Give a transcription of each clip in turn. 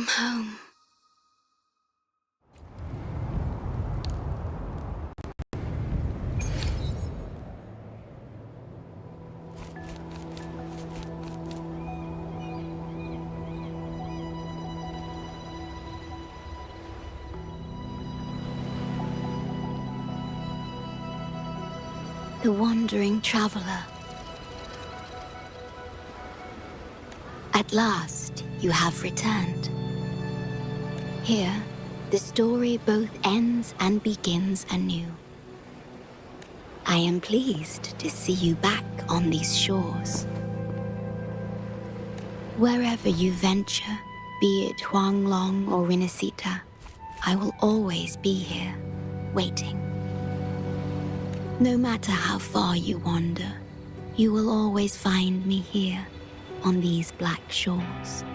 I'm home. The wandering traveler. At last, you have returned. Here, the story both ends and begins anew. I am pleased to see you back on these shores. Wherever you venture, be it Huanglong or Rinasita, I will always be here, waiting. No matter how far you wander, you will always find me here, on these black shores.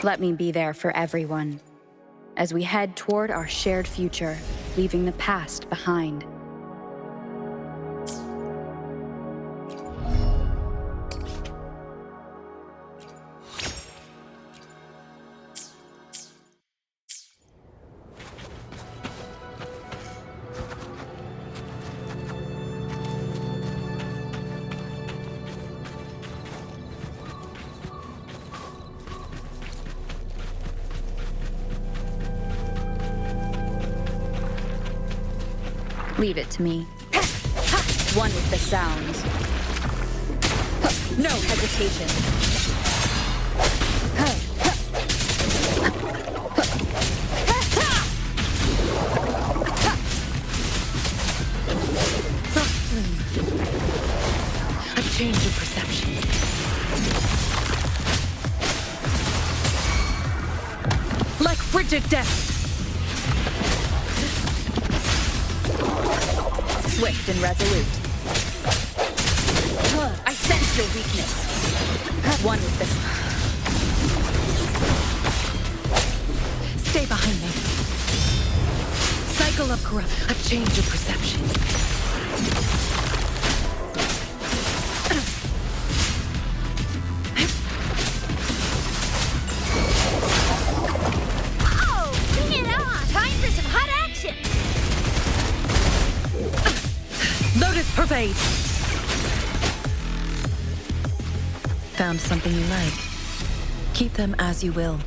Let me be there for everyone, as we head toward our shared future, leaving the past behind. Leave it to me. One with the sounds. No hesitation. A change of perception. Like frigid depths. Swift and resolute. I sense your weakness. One with this. Stay behind me. Cycle of corrupt. A change of perception. Oh, bring it on! Time for some hot action! Lotus pervade. Found something you like. Keep them as you will.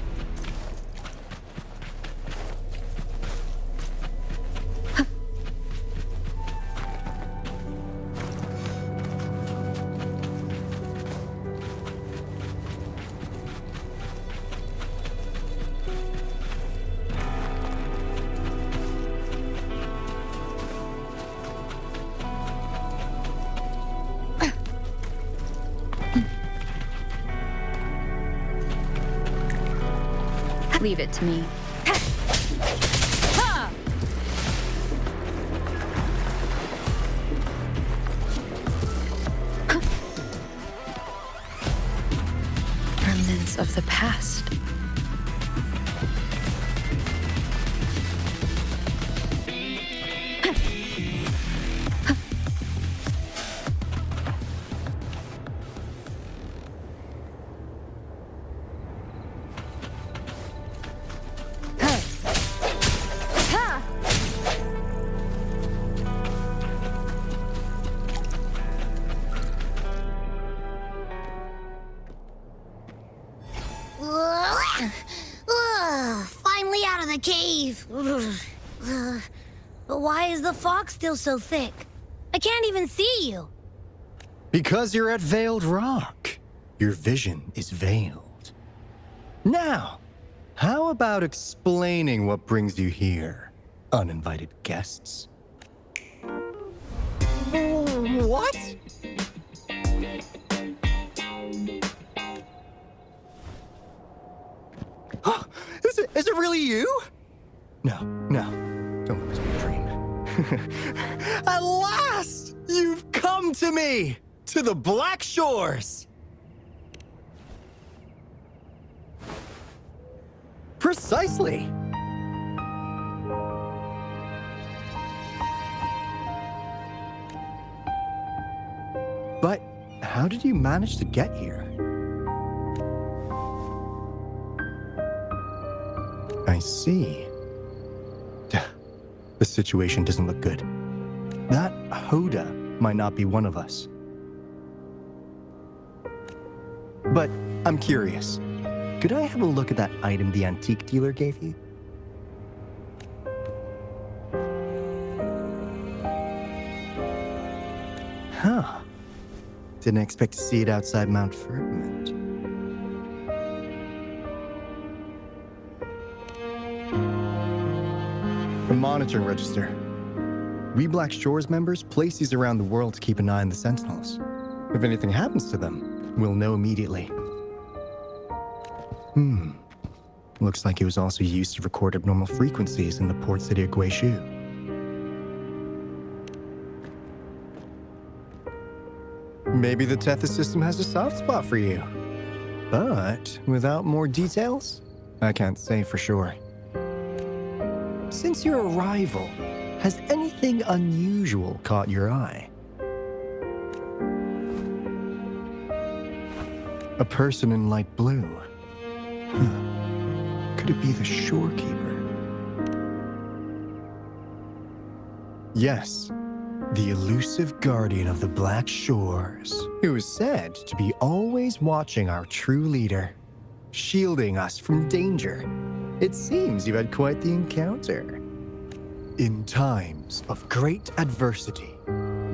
Leave it to me. Remnants of the past. Finally out of the cave. But why is the fog still so thick? I can't even see you. Because you're at Veiled Rock. Your vision is veiled. Now, how about explaining what brings you here? uninvited guests. What? Is it really you? No, don't let this be a dream. At last, you've come to me, to the Black Shores. Precisely. But how did you manage to get here? I see. The situation doesn't look good. That Hoda might not be one of us. But I'm curious. Could I have a look at that item the antique dealer gave you? Huh. Didn't expect to see it outside Mount Firmament. A monitoring register. We Black Shores members place these around the world to keep an eye on the Sentinels. If anything happens to them, we'll know immediately. Looks like it was also used to record abnormal frequencies in the port city of Guishu. Maybe the Tethys system has a soft spot for you. But without more details, I can't say for sure. Since your arrival, has anything unusual caught your eye? A person in light blue. Could it be the shorekeeper? Yes, the elusive guardian of the Black Shores, who is said to be always watching our true leader, shielding us from danger. It seems you had quite the encounter. In times of great adversity,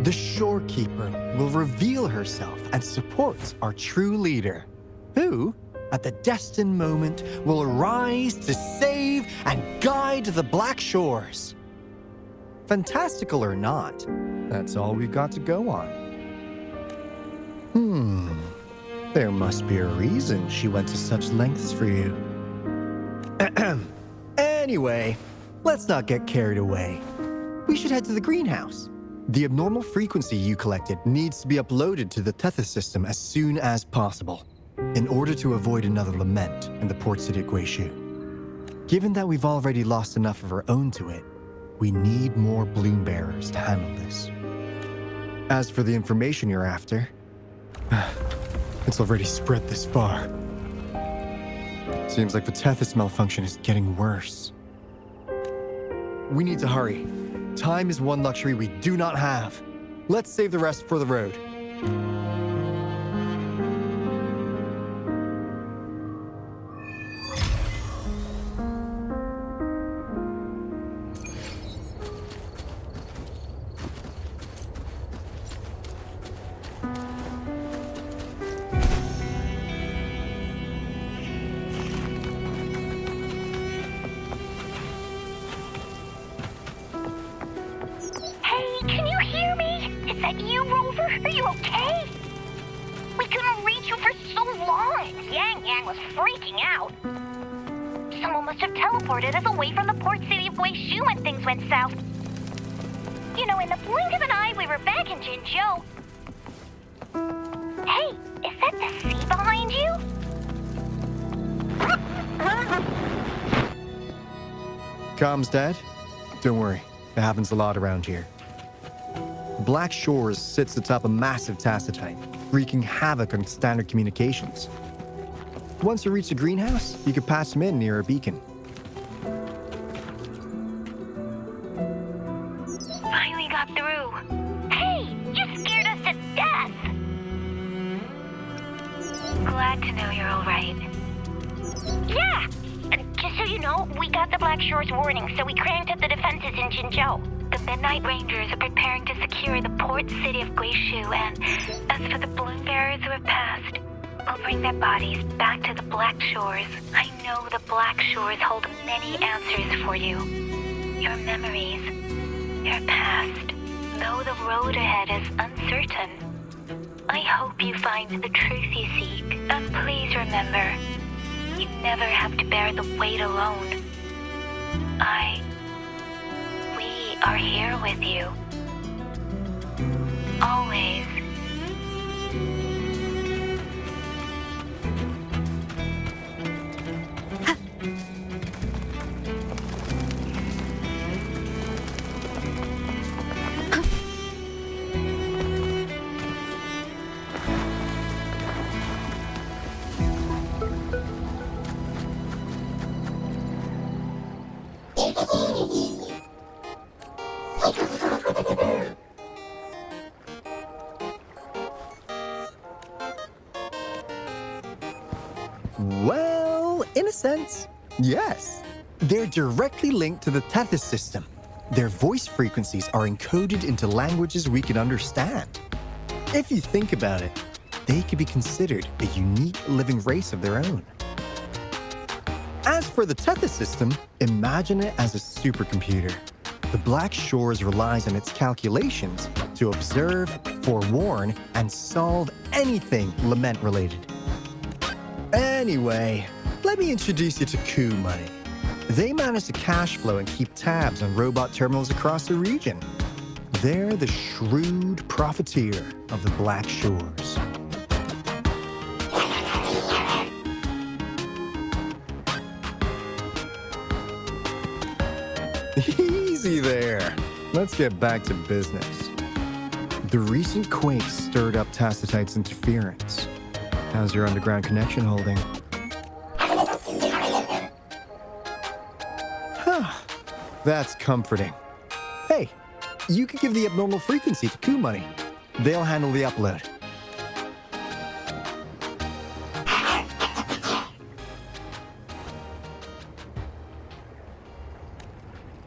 the shorekeeper will reveal herself and support our true leader, who, at the destined moment, will arise to save and guide the Black Shores. Fantastical or not, that's all we've got to go on. There must be a reason she went to such lengths for you. Anyway, let's not get carried away. We should head to the greenhouse. The abnormal frequency you collected needs to be uploaded to the Tethys system as soon as possible, in order to avoid another lament in the port city of Guishu. Given that we've already lost enough of our own to it, we need more bloom bearers to handle this. As for the information you're after, it's already spread this far. Seems like the Tethys malfunction is getting worse. We need to hurry. Time is one luxury we do not have. Let's save the rest for the road. Can you hear me? Is that you, Rover? Are you okay? We couldn't reach you for so long. Yang was freaking out. Someone must have teleported us away from the port city of Guishu when things went south. You know, in the blink of an eye, we were back in Jinzhou. Hey, is that the sea behind you? Comms, Dad? Don't worry. It happens a lot around here. Black Shores sits atop a massive tacitite, wreaking havoc on standard communications. Once you reach the greenhouse, you can pass them in near a beacon. Finally got through. Hey, you scared us to death! Glad to know you're all right. Yeah! And just so you know, we got the Black Shores warning, so we cranked up the defenses in Jinzhou. The Midnight Rangers are preparing to secure the port city of Guishu, and as for the bloom bearers who have passed, we'll bring their bodies back to the Black Shores. I know the Black Shores hold many answers for you. your memories, your past. Though the road ahead is uncertain, I hope you find the truth you seek. And please remember, you never have to bear the weight alone. We are here with you. Always. Well, in a sense, yes. They're directly linked to the Tethys system. Their voice frequencies are encoded into languages we can understand. If you think about it, they could be considered a unique living race of their own. As for the Tethys system, imagine it as a supercomputer. The Black Shores relies on its calculations to observe, forewarn, and solve anything lament-related. Anyway, let me introduce you to Coup Money. They manage to cash flow and keep tabs on robot terminals across the region. They're the shrewd profiteer of the Black Shores. Easy there. Let's get back to business. The recent quake stirred up Tacitite's interference. How's your underground connection holding? That's comforting. Hey, you could give the abnormal frequency to Coup Money. They'll handle the upload.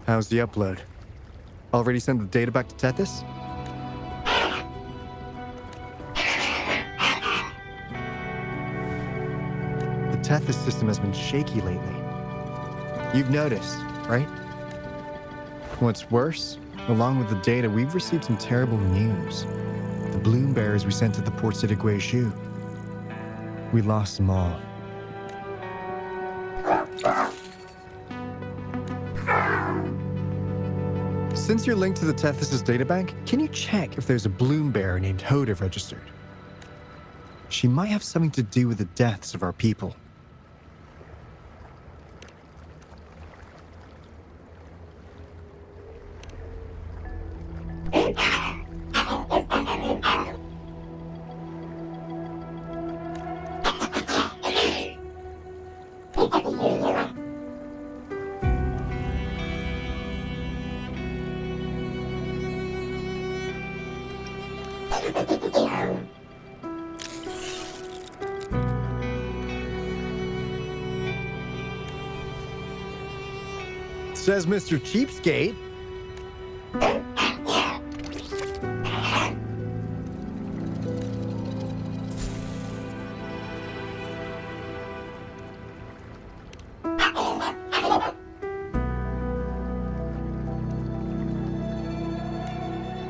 How's the upload? Already sent the data back to Tethys? The Tethys system has been shaky lately. You've noticed, right? What's worse, along with the data, we've received some terrible news. The bloom bearers we sent to the port city Guizhou. We lost them all. Since you're linked to the Tethys' databank, can you check if there's a bloom bearer named Hoda registered? She might have something to do with the deaths of our people. Says Mr. Cheapskate.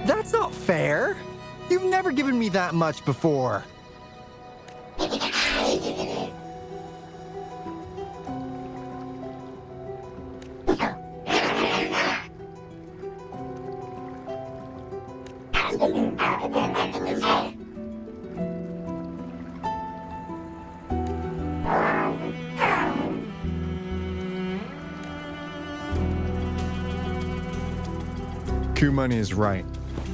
That's not fair. You've never given me that much before. Coup Money is right.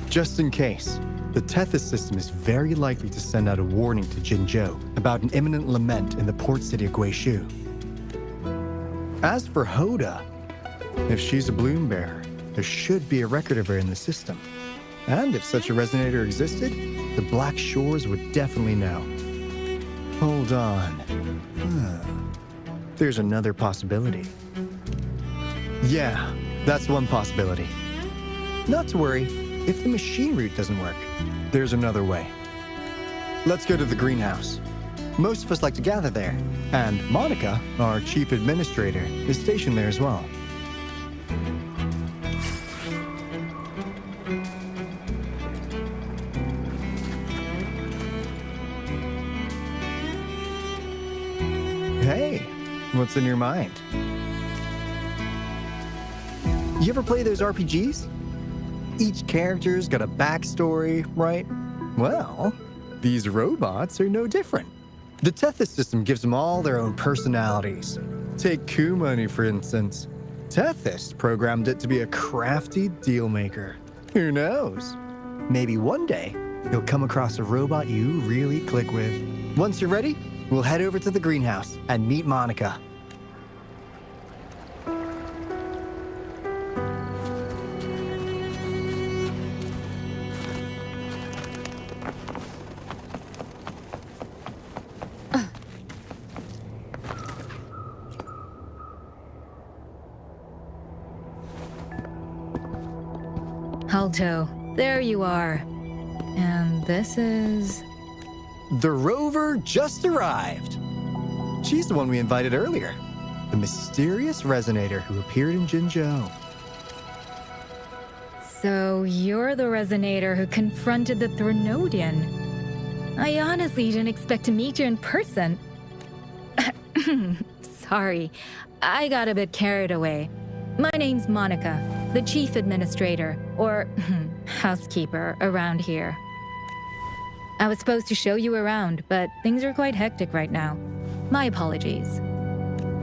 Just in case, the Tethys system is very likely to send out a warning to Jinzhou about an imminent lament in the port city of Guizhou. As for Hoda, if she's a bloom bearer, there should be a record of her in the system. And if such a resonator existed, the Black Shores would definitely know. Hold on. There's another possibility. Yeah, that's one possibility. Not to worry, if the machine route doesn't work, there's another way. Let's go to the greenhouse. Most of us like to gather there, and Monica, our chief administrator, is stationed there as well. Hey, what's in your mind? You ever play those RPGs? Each character's got a backstory, right? Well, these robots are no different. The Tethys system gives them all their own personalities. Take Kumani, for instance. Tethys programmed it to be a crafty deal maker. Who knows? Maybe one day, you'll come across a robot you really click with. Once you're ready, we'll head over to the greenhouse and meet Monica. Alto, there you are. And this is... The rover just arrived. She's the one we invited earlier. The mysterious resonator who appeared in Jinzhou. So you're the resonator who confronted the Threnodian. I honestly didn't expect to meet you in person. Sorry, I got a bit carried away. My name's Monica, the chief administrator, or housekeeper, around here. I was supposed to show you around, but things are quite hectic right now. My apologies.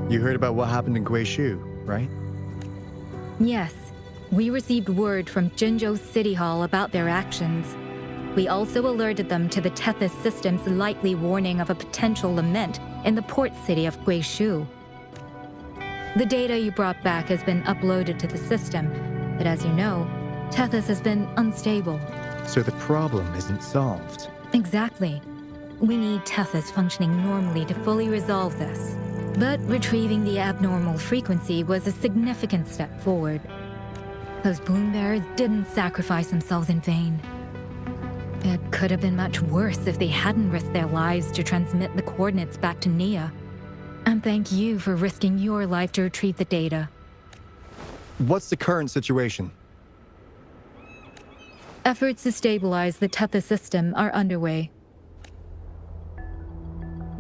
You heard about what happened in Guishu, right? Yes, we received word from Jinzhou City Hall about their actions. We also alerted them to the Tethys system's likely warning of a potential lament in the port city of Guishu. The data you brought back has been uploaded to the system, but as you know, Tethys has been unstable. So the problem isn't solved. Exactly. We need Tethys functioning normally to fully resolve this. But retrieving the abnormal frequency was a significant step forward. Those bloom bearers didn't sacrifice themselves in vain. It could have been much worse if they hadn't risked their lives to transmit the coordinates back to Nia. And thank you for risking your life to retrieve the data. What's the current situation? Efforts to stabilize the Tethys system are underway.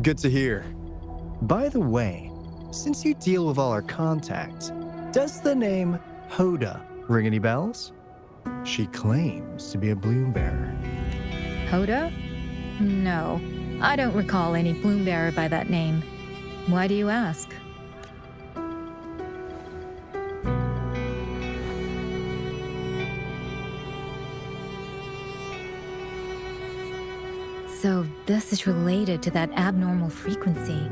Good to hear. By the way, since you deal with all our contacts, does the name Hoda ring any bells? She claims to be a bloom bearer. Hoda? No, I don't recall any bloom bearer by that name. Why do you ask? So this is related to that abnormal frequency.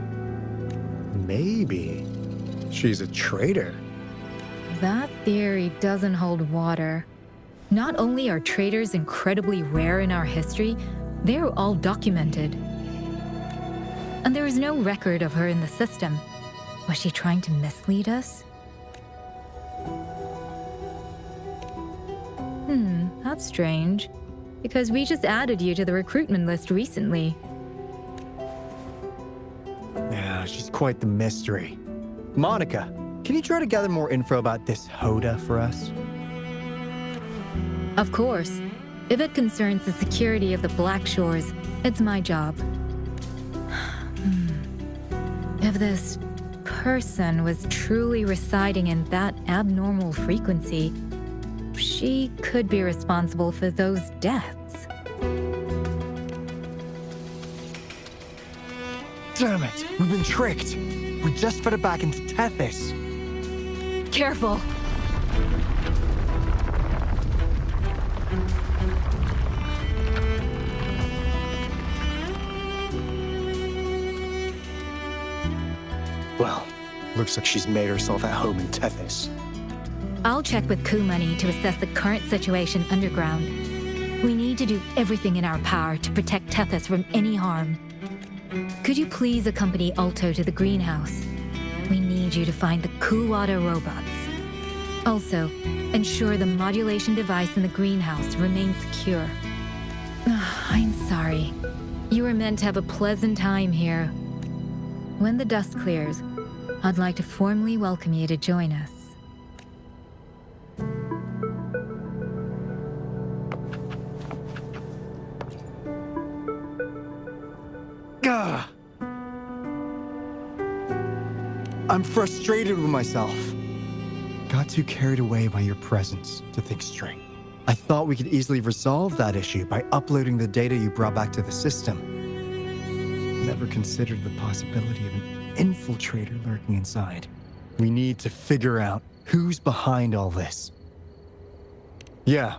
Maybe. She's a traitor. That theory doesn't hold water. Not only are traitors incredibly rare in our history, they're all documented. And there is no record of her in the system. Was she trying to mislead us? That's strange. Because we just added you to the recruitment list recently. Yeah, she's quite the mystery. Monica, can you try to gather more info about this Hoda for us? Of course. If it concerns the security of the Black Shores, it's my job. If this person was truly residing in that abnormal frequency, she could be responsible for those deaths. Damn it, we've been tricked. We just fed it back into Tethys. Careful! Well, looks like she's made herself at home in Tethys. I'll check with Kumani to assess the current situation underground. We need to do everything in our power to protect Tethys from any harm. Could you please accompany Alto to the greenhouse? We need you to find the Kuwata robots. Also, ensure the modulation device in the greenhouse remains secure. I'm sorry. You were meant to have a pleasant time here. When the dust clears, I'd like to formally welcome you to join us. Gah! I'm frustrated with myself. Got too carried away by your presence to think straight. I thought we could easily resolve that issue by uploading the data you brought back to the system. Never considered the possibility of an infiltrator lurking inside. We need to figure out who's behind all this. Yeah,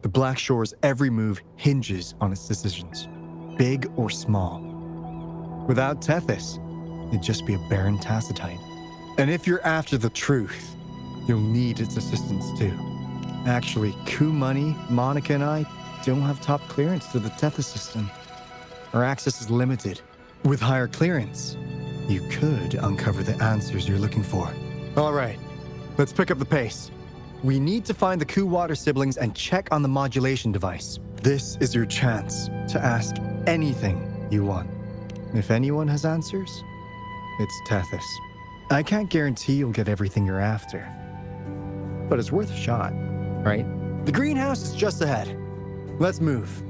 the Black Shore's every move hinges on its decisions, big or small. Without Tethys, it'd just be a barren tacitite. And if you're after the truth, you'll need its assistance too. Actually, Coup Money, Monica, and I don't have top clearance to the Tethys system. Our access is limited. With higher clearance, you could uncover the answers you're looking for. All right, let's pick up the pace. We need to find the Coup Water siblings and check on the modulation device. This is your chance to ask anything you want. If anyone has answers, it's Tethys. I can't guarantee you'll get everything you're after, but it's worth a shot, right? The greenhouse is just ahead. Let's move.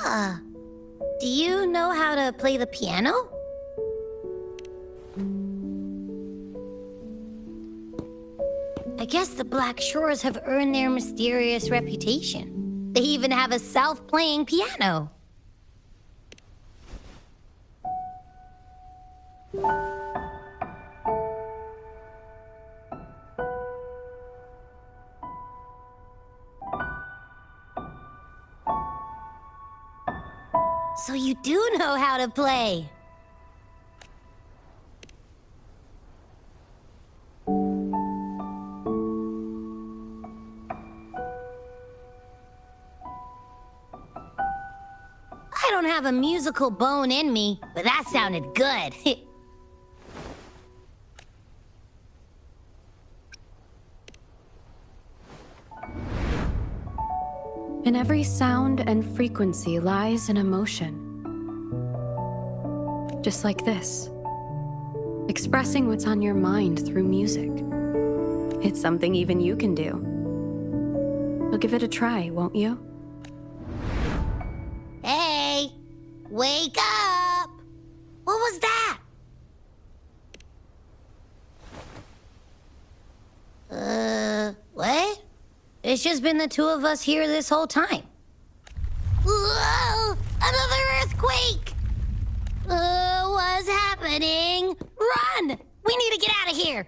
Do you know how to play the piano? I guess the Black Shores have earned their mysterious reputation. They even have a self-playing piano. So you do know how to play. I don't have a musical bone in me, but that sounded good. In every sound and frequency lies an emotion. Just like this. Expressing what's on your mind through music. It's something even you can do. You'll give it a try, won't you? Hey, wake up! What was that? What? It's just been the two of us here this whole time. Whoa! Another earthquake! What's happening? Run! We need to get out of here!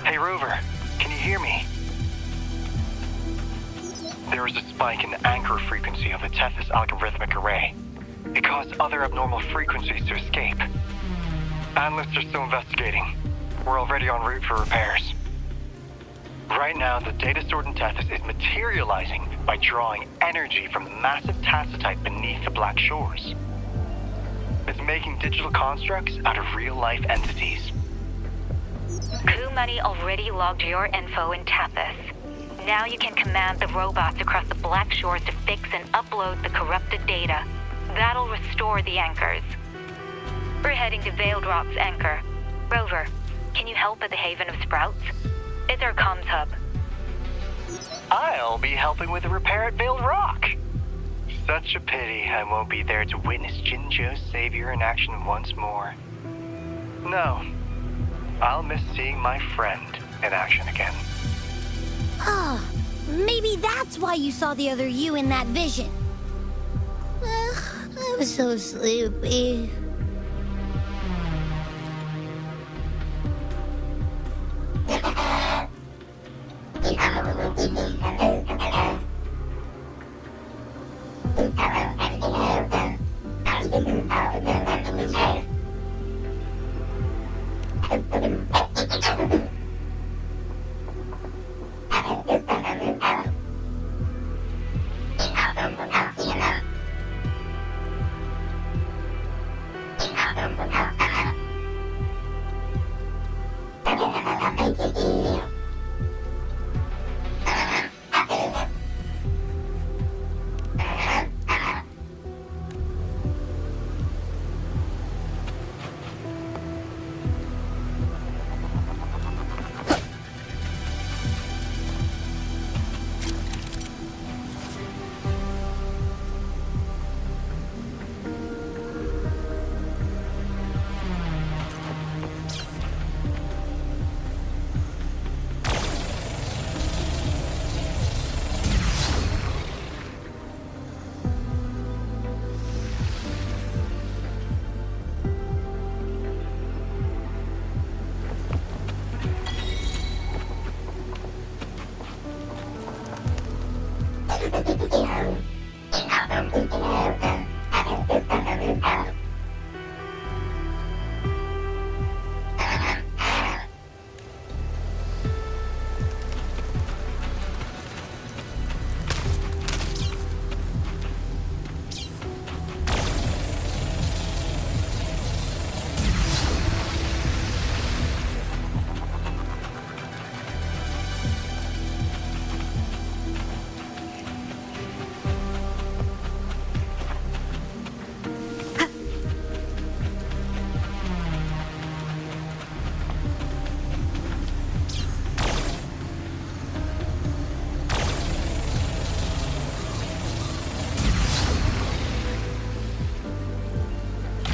Hey, Rover, can you hear me? There is a spike in the anchor frequency of the Tethys algorithmic array. It caused other abnormal frequencies to escape. Analysts are still investigating. We're already en route for repairs. Right now, the data stored in Tethys is materializing by drawing energy from the massive tacitite beneath the Black Shores. It's making digital constructs out of real-life entities. Coup Money already logged your info in Tethys. Now you can command the robots across the Black Shores to fix and upload the corrupted data. That'll restore the anchors. We're heading to Veiled Rock's anchor. Rover, can you help at the Haven of Sprouts? It's our comms hub. I'll be helping with the repair at Veiled Rock. Such a pity I won't be there to witness Jinzhou's savior in action once more. No, I'll miss seeing my friend in action again. Oh, maybe that's why you saw the other you in that vision. I'm so sleepy.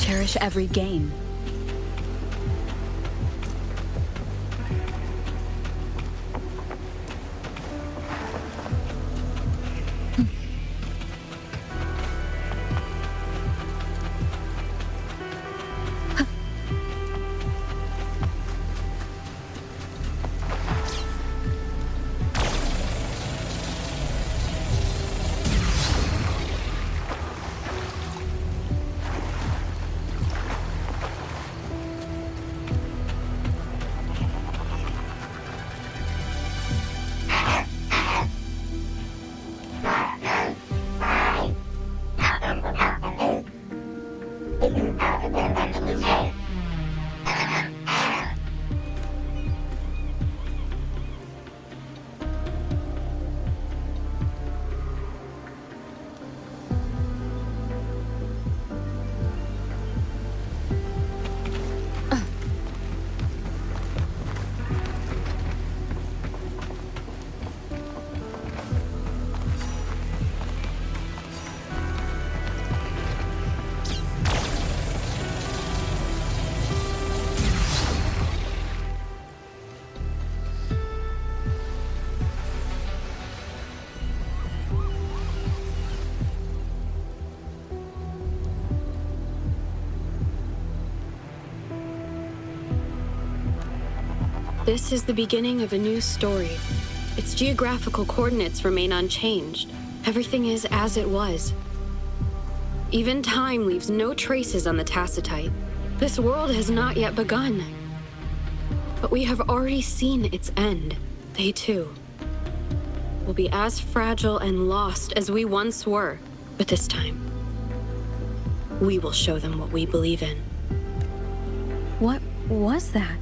cherish every gain. This is the beginning of a new story. Its geographical coordinates remain unchanged. Everything is as it was. Even time leaves no traces on the Tacitite. This world has not yet begun. But we have already seen its end. They too will be as fragile and lost as we once were. But this time, we will show them what we believe in. What was that?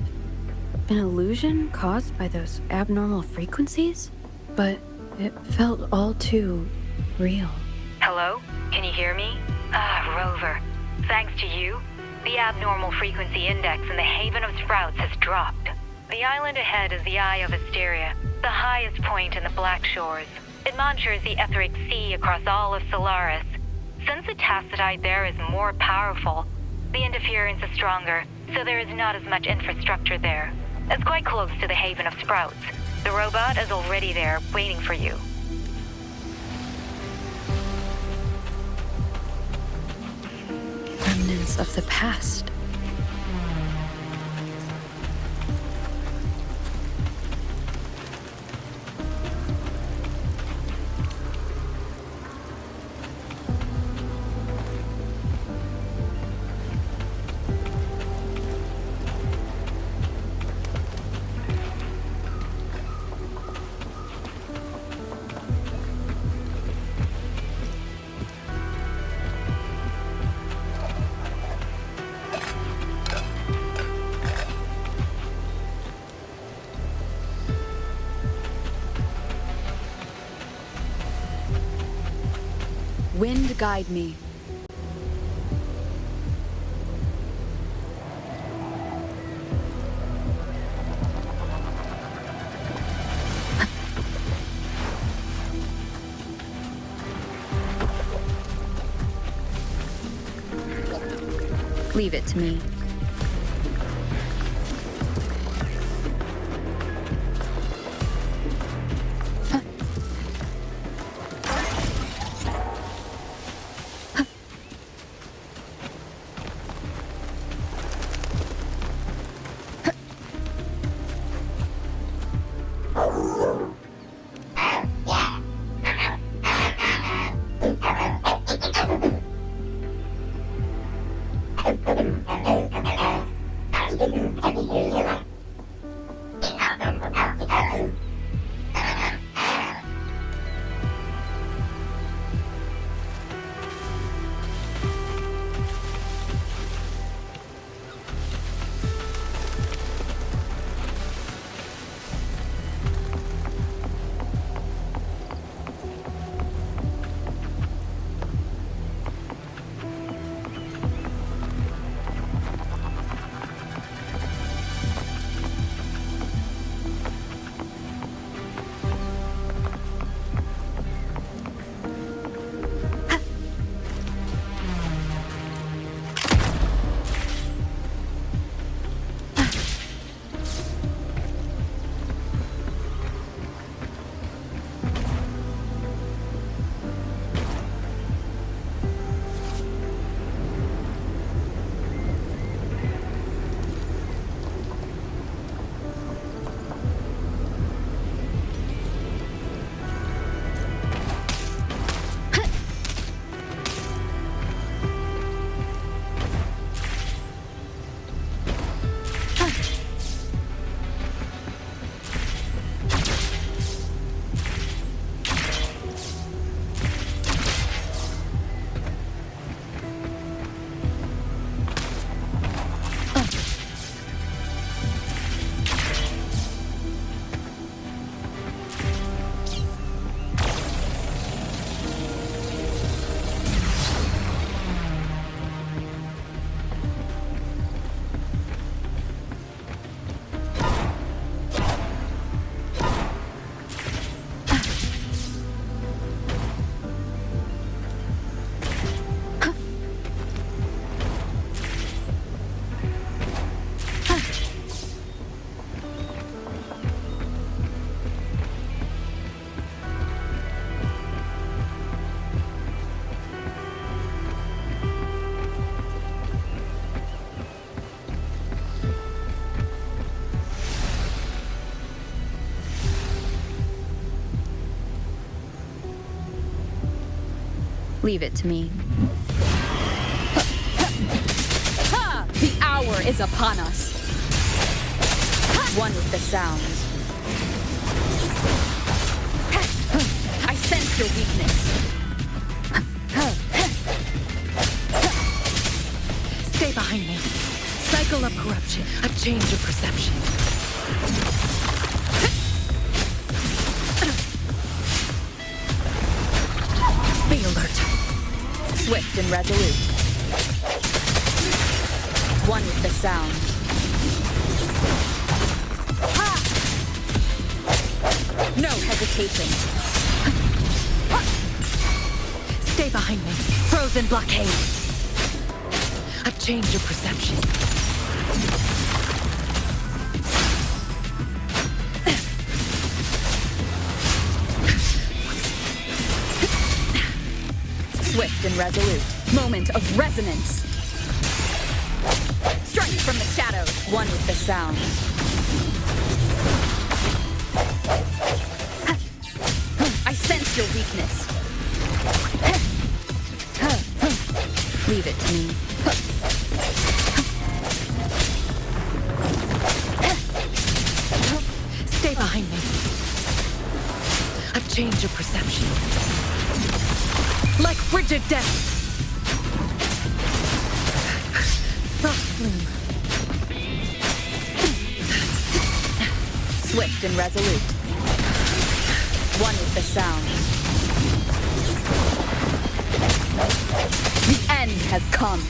An illusion caused by those abnormal frequencies? But it felt all too real. Hello? Can you hear me? Rover. Thanks to you, the abnormal frequency index in the Haven of Sprouts has dropped. The island ahead is the Eye of Asteria, the highest point in the Black Shores. It monitors the etheric sea across all of Solaris. Since the Tacitite there is more powerful, the interference is stronger, so there is not as much infrastructure there. It's quite close to the Haven of Sprouts. The robot is already there, waiting for you. Remnants of the past. Wind guide me. Leave it to me. Leave it to me. The hour is upon us. One with the sounds. I sense your weakness. Stay behind me. Cycle of corruption. A change of perception. Be alert. Swift and resolute. One with the sound. No hesitation. Stay behind me. Frozen blockade. A change of perception. Swift and resolute. Moment of resonance. Strike from the shadows. One with the sound. I sense your weakness. Leave it to me. Stay behind me. A change of perception. Like frigid death. Frost bloom. Swift and resolute. One with the sound. The end has come.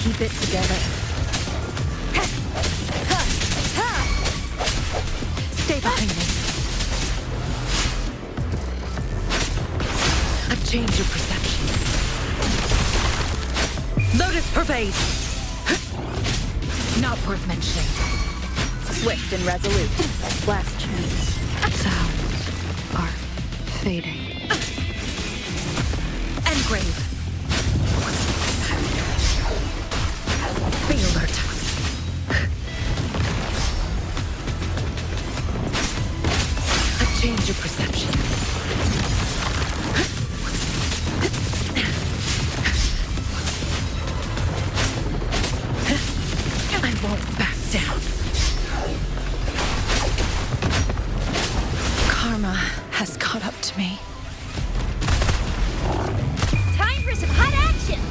Keep it together. Stay behind me. A change of perception. Lotus pervade. Not worth mentioning. Swift and resolute. Last chance. Sounds are fading. Engrave. Be alert. A change of perception. I won't back down. Karma has caught up to me. Time for some hot action!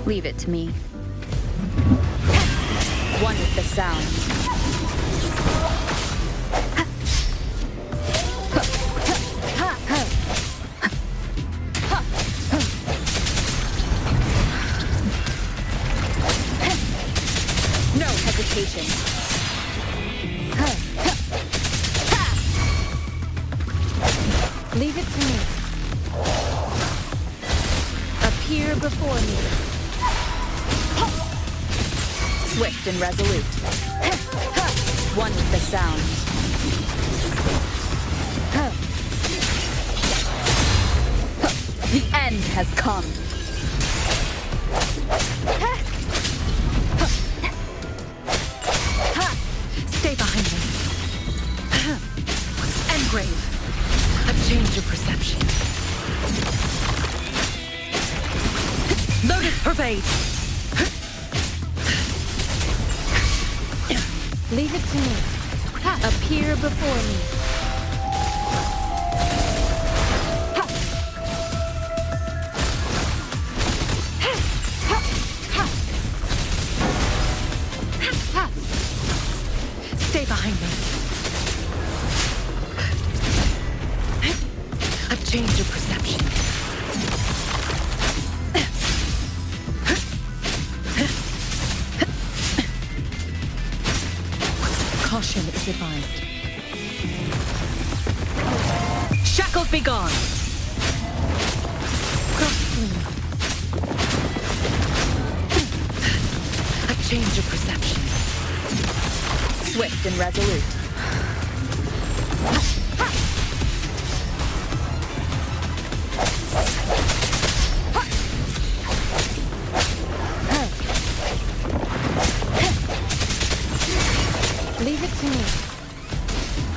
Leave it to me. One with the sound. No hesitation. Leave it to me. Appear before me. Swift and resolute. One with the sound. The end has come. Stay behind me. Engrave. A change of perception. Lotus pervade. Leave it to me. Appear before me. Stay behind me. A change of perception. Caution is advised. Shackles be gone! A change of perception. Swift and resolute. Leave it to me.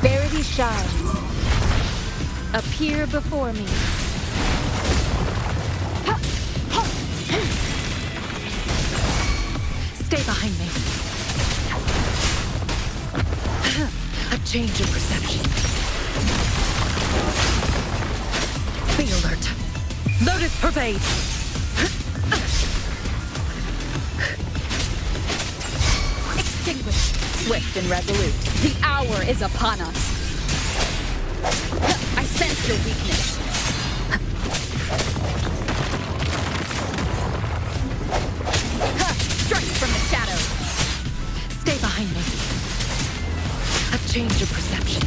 Verity shines. Appear before me. Stay behind me. A change of perception. Be alert. Lotus pervade. Extinguish. Swift and resolute. The hour is upon us. I sense your weakness. Strike from the shadows. Stay behind me. A change of perception.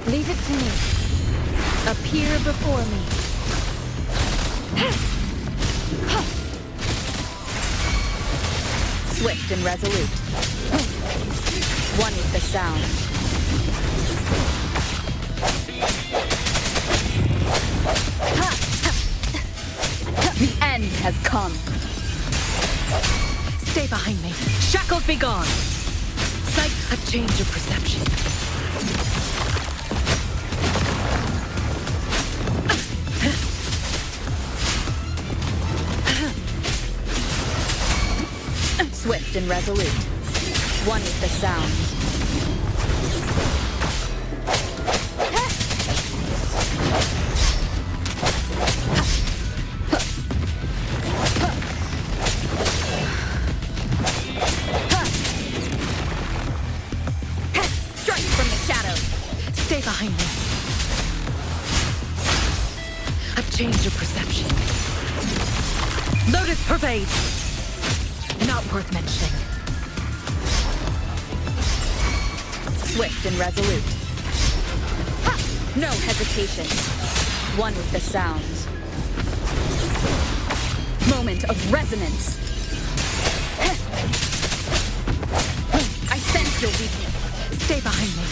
Leave it to me. Appear before me. Swift and resolute. One with the sound. The end has come. Stay behind me. Shackles be gone. Sight, a change of perception. Swift and resolute. One with the sound. Strike from the shadows. Stay behind me. A change of perception. Lotus pervade. Not worth mentioning. Swift and resolute. Ha! No hesitation. One with the sound. Moment of resonance. I sense your weakness. Stay behind me.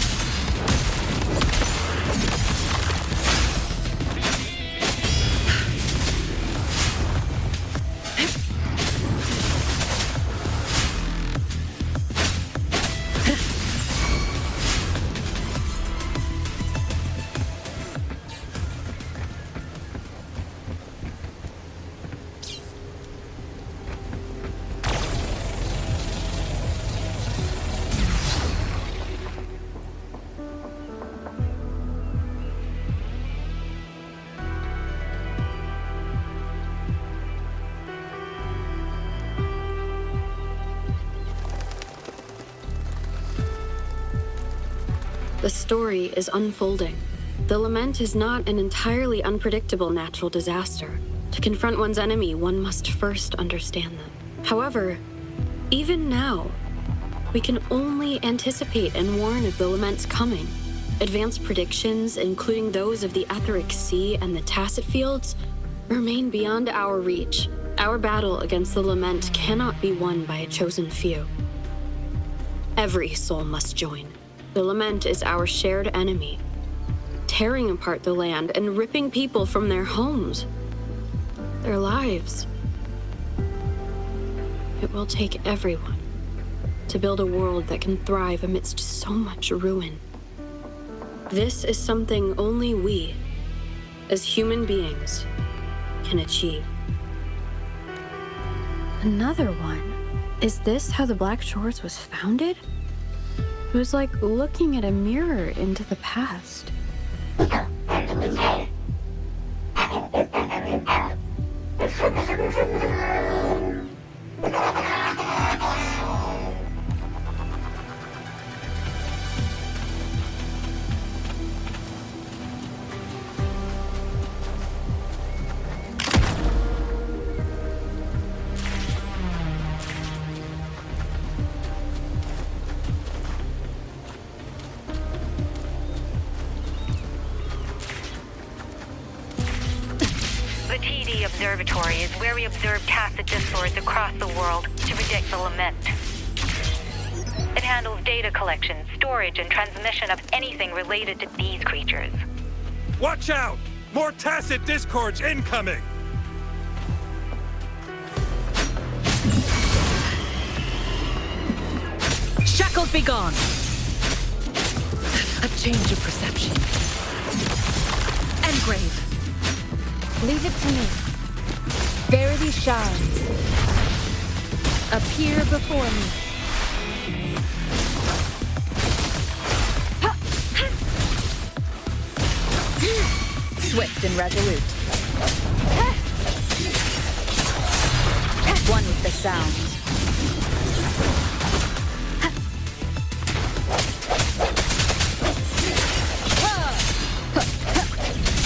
The story is unfolding. the lament is not an entirely unpredictable natural disaster. To confront one's enemy, one must first understand them. However, even now, we can only anticipate and warn of the lament's coming. Advanced predictions, including those of the Etheric Sea and the Tacit Fields, remain beyond our reach. Our battle against the lament cannot be won by a chosen few. Every soul must join. The lament is our shared enemy, tearing apart the land and ripping people from their homes, their lives. It will take everyone to build a world that can thrive amidst so much ruin. This is something only we, as human beings, can achieve. Another one. Is this how the Black Shores was founded? It was like looking at a mirror into the past. The TD Observatory is where we observe tacit discords across the world to predict the lament. It handles data collection, storage, and transmission of anything related to these creatures. Watch out! More tacit discords incoming! Shackles be gone! A change of perception. Engrave. Leave it to me. Verity shines. Appear before me. Swift and resolute. One with the sounds.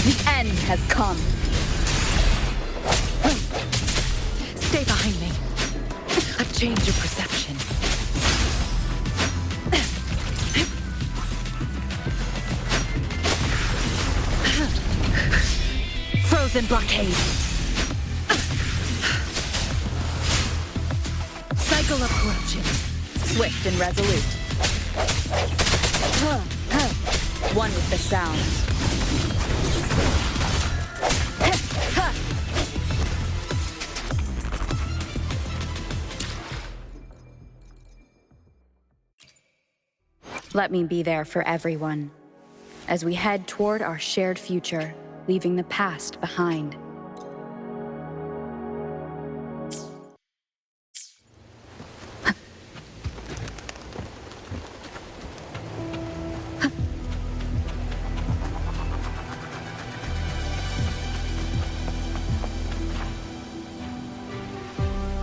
The end has come. Stay behind me. A change of perception. Frozen blockade. Cycle of corruption. Swift and resolute. One with the sounds. Let me be there for everyone, as we head toward our shared future, leaving the past behind.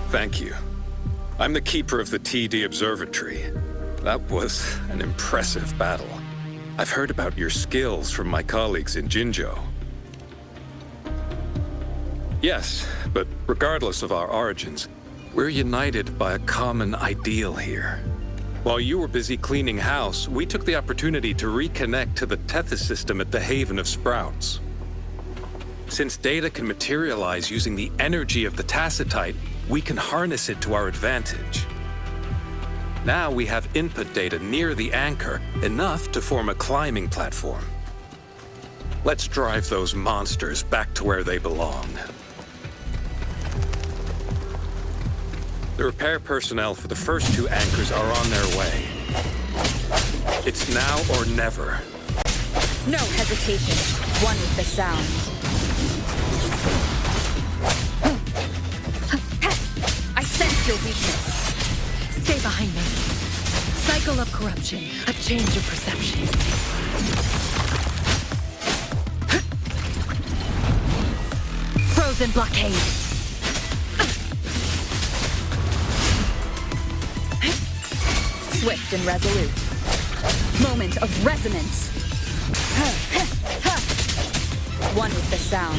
Thank you. I'm the keeper of the TD Observatory. That was an impressive battle. I've heard about your skills from my colleagues in Jinzhou. Yes, but regardless of our origins, we're united by a common ideal here. While you were busy cleaning house, we took the opportunity to reconnect to the Tethys system at the Haven of Sprouts. Since data can materialize using the energy of the Tacitite, we can harness it to our advantage. Now we have input data near the anchor, enough to form a climbing platform. Let's drive those monsters back to where they belong. The repair personnel for the first two anchors are on their way. It's now or never. No hesitation. One with the sounds. I sense your weakness. Stay behind me. Cycle of corruption. A change of perception. Frozen blockade. Swift and resolute. Moment of resonance. One with the sound.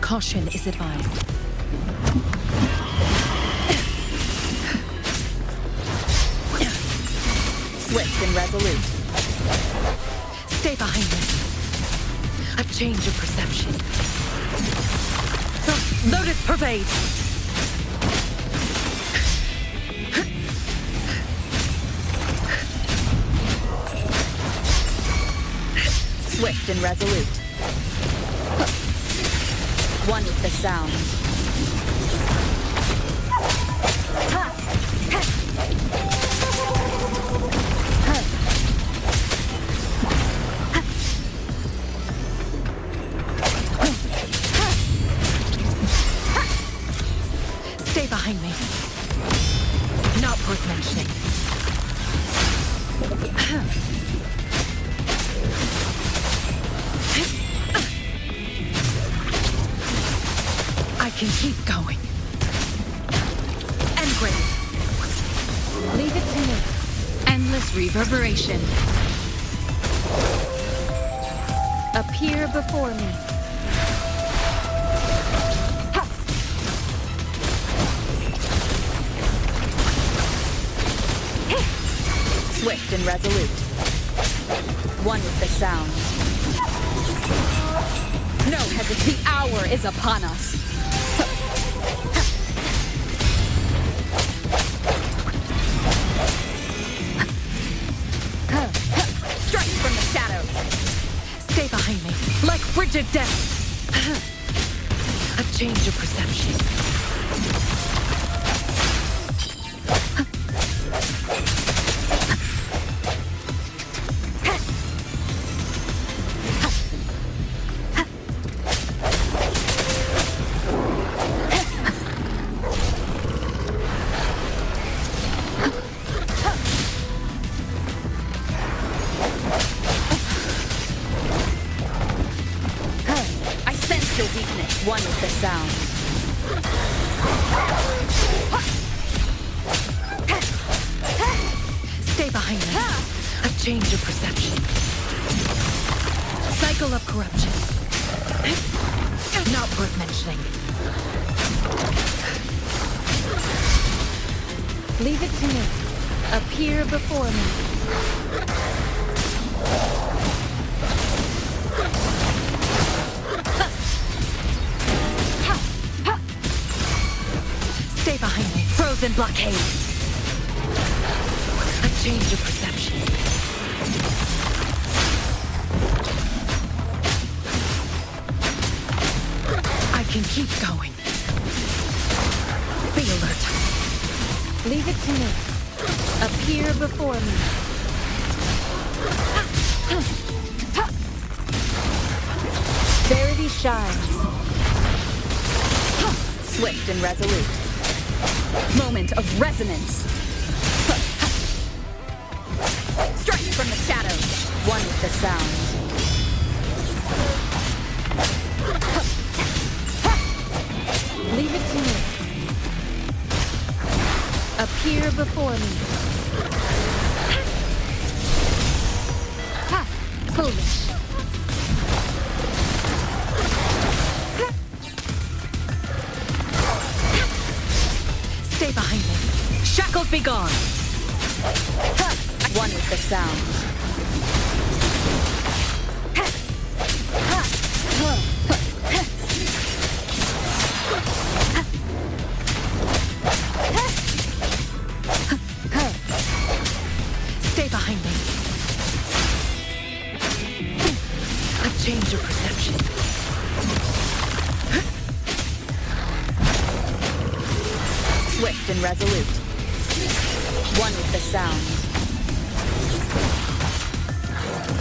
Caution is advised. Swift and resolute. Stay behind me. A change of perception. Lotus pervade! Swift and resolute. One with the sound. Stay behind me. Not worth mentioning. I can keep going. Engrave. Leave it to me. Endless reverberation. Appear before me. Swift and resolute. One with the sound. No hesitation. The hour is upon us. Strike from the shadows. Stay behind me, like frigid death. A change of perception. One with the sound. Stay behind me. A change of perception. Cycle of corruption. Not worth mentioning. Leave it to me. Appear before me. Stay behind me. Frozen blockade. change of perception. I can keep going. Be alert. Leave it to me. Appear before me. Verity shines. Swift and resolute. Moment of resonance. Strike from the shadows. One with the sound. Leave it to me. Appear before me. Ha! Foolish. Stay behind me. Shackles be gone. One with the sound. Stay behind me. A change of perception. Swift and resolute. One with the sound.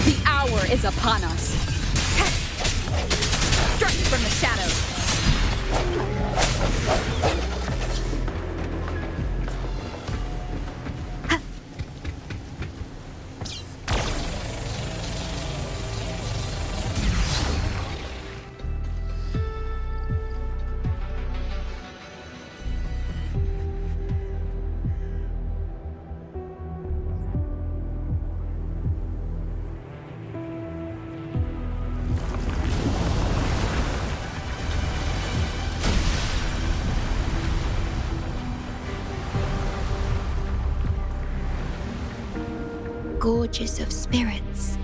The hour is upon us. Strike from the shadows. Gorgeous of spirits.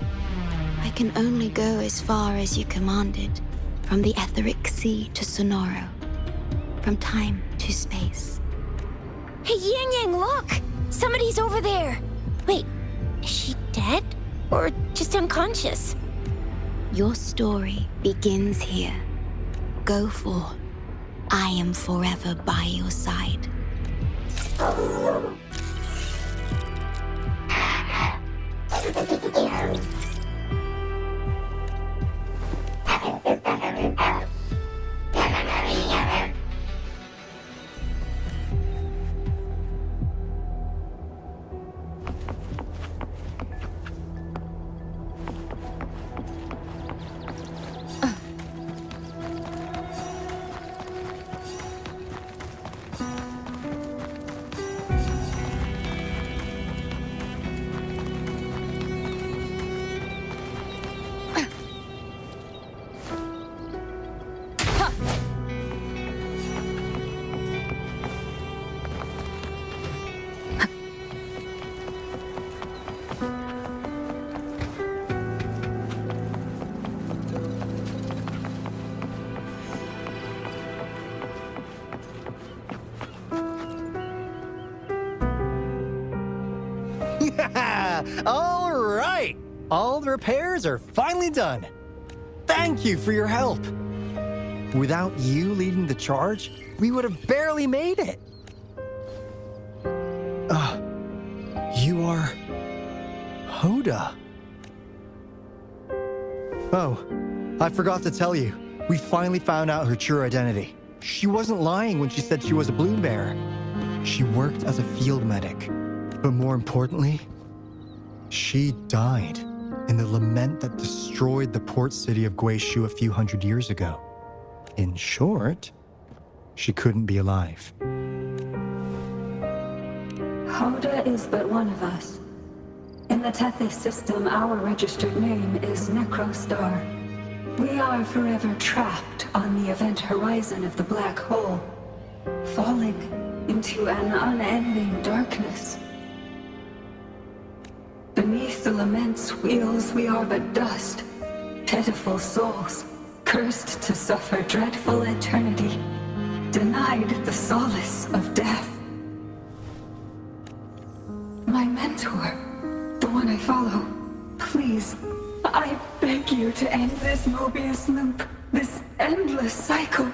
I can only go as far as you commanded, from the etheric sea to Sonoro, from time to space. Hey, Yang Yang, look! Somebody's over there! Wait, is she dead? Or just unconscious? Your story begins here. Go forth. I am forever by your side. All right! All the repairs are finally done. Thank you for your help. Without you leading the charge, we would have barely made it. You are... Hoda. Oh, I forgot to tell you. We finally found out her true identity. She wasn't lying when she said she was a bloom bearer. She worked as a field medic. But more importantly, she died in the lament that destroyed the port city of Guishu a few hundred years ago. In short, she couldn't be alive. Hoda is but one of us. In the Tethys system, our registered name is Necrostar. We are forever trapped on the event horizon of the black hole, falling into an unending darkness. Beneath the lament's wheels, we are but dust, pitiful souls, cursed to suffer dreadful eternity, denied the solace of death. My mentor, one I follow. Please, I beg you to end this Mobius loop, this endless cycle.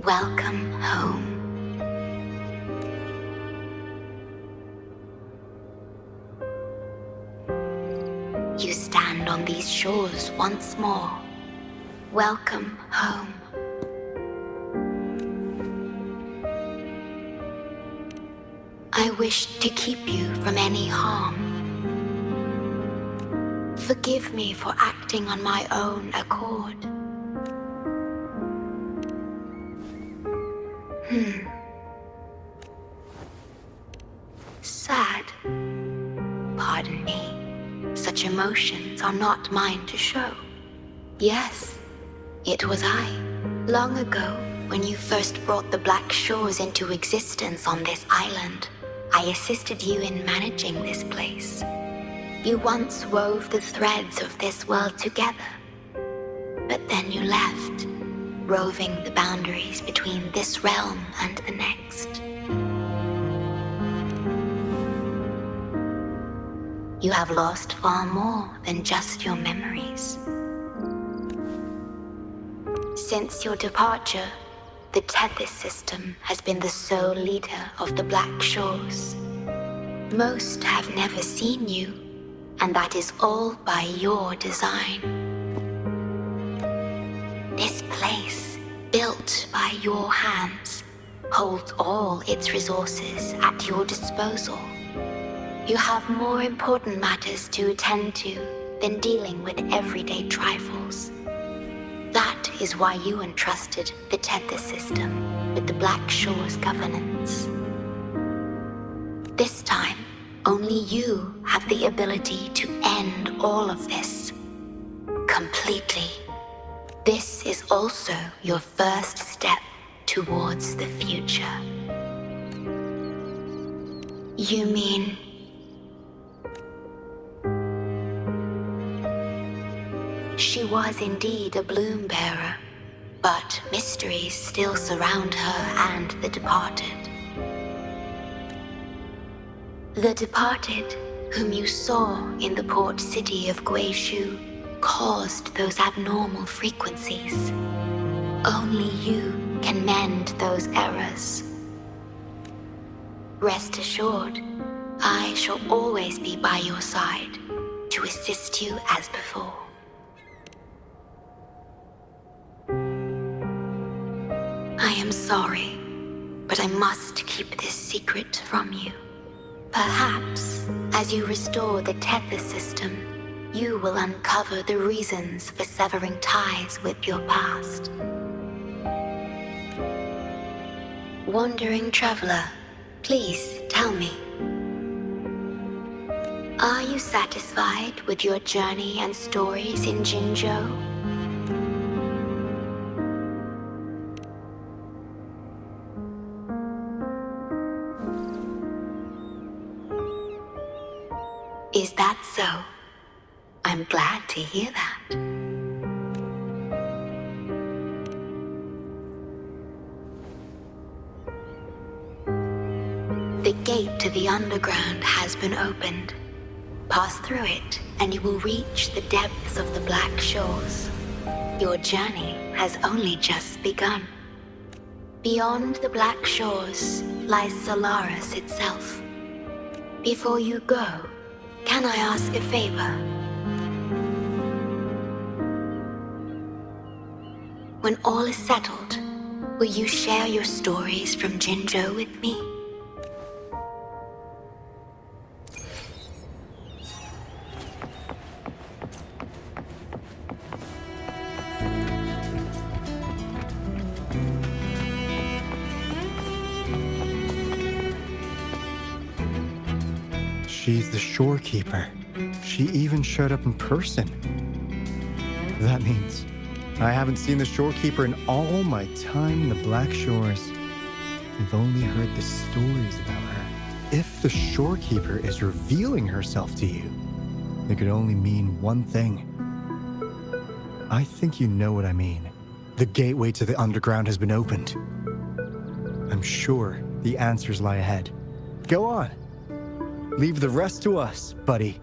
Welcome home. You stand on these shores once more. Welcome home. I wish to keep you from any harm. Forgive me for acting on my own accord. Sad. Pardon me. Such emotions are not mine to show. Yes, it was I. Long ago, when you first brought the Black Shores into existence on this island, I assisted you in managing this place. You once wove the threads of this world together. But then you left, roving the boundaries between this realm and the next. You have lost far more than just your memories. Since your departure, the Tethys system has been the sole leader of the Black Shores. Most have never seen you, and that is all by your design. This place, built by your hands, holds all its resources at your disposal. You have more important matters to attend to than dealing with everyday trifles. That is why you entrusted the Tethys system with the Black Shores governance. This time, only you have the ability to end all of this. Completely. This is also your first step towards the future. You mean... She was indeed a bloom bearer, but mysteries still surround her and the departed. The departed, whom you saw in the port city of Guishu, caused those abnormal frequencies. Only you can mend those errors. Rest assured, I shall always be by your side to assist you as before. I am sorry, but I must keep this secret from you. Perhaps, as you restore the Tethys system, you will uncover the reasons for severing ties with your past. Wandering traveler, please tell me. Are you satisfied with your journey and stories in Jinzhou? Is that so? I'm glad to hear that. The gate to the underground has been opened. Pass through it, and you will reach the depths of the Black Shores. Your journey has only just begun. Beyond the Black Shores lies Solaris itself. Before you go, can I ask a favor? When all is settled, will you share your stories from Jinzhou with me? She's the shorekeeper. She even showed up in person. That means I haven't seen the shorekeeper in all my time in the Black Shores. I've only heard the stories about her. If the shorekeeper is revealing herself to you, it could only mean one thing. I think you know what I mean. The gateway to the underground has been opened. I'm sure the answers lie ahead. Go on. Leave the rest to us, buddy.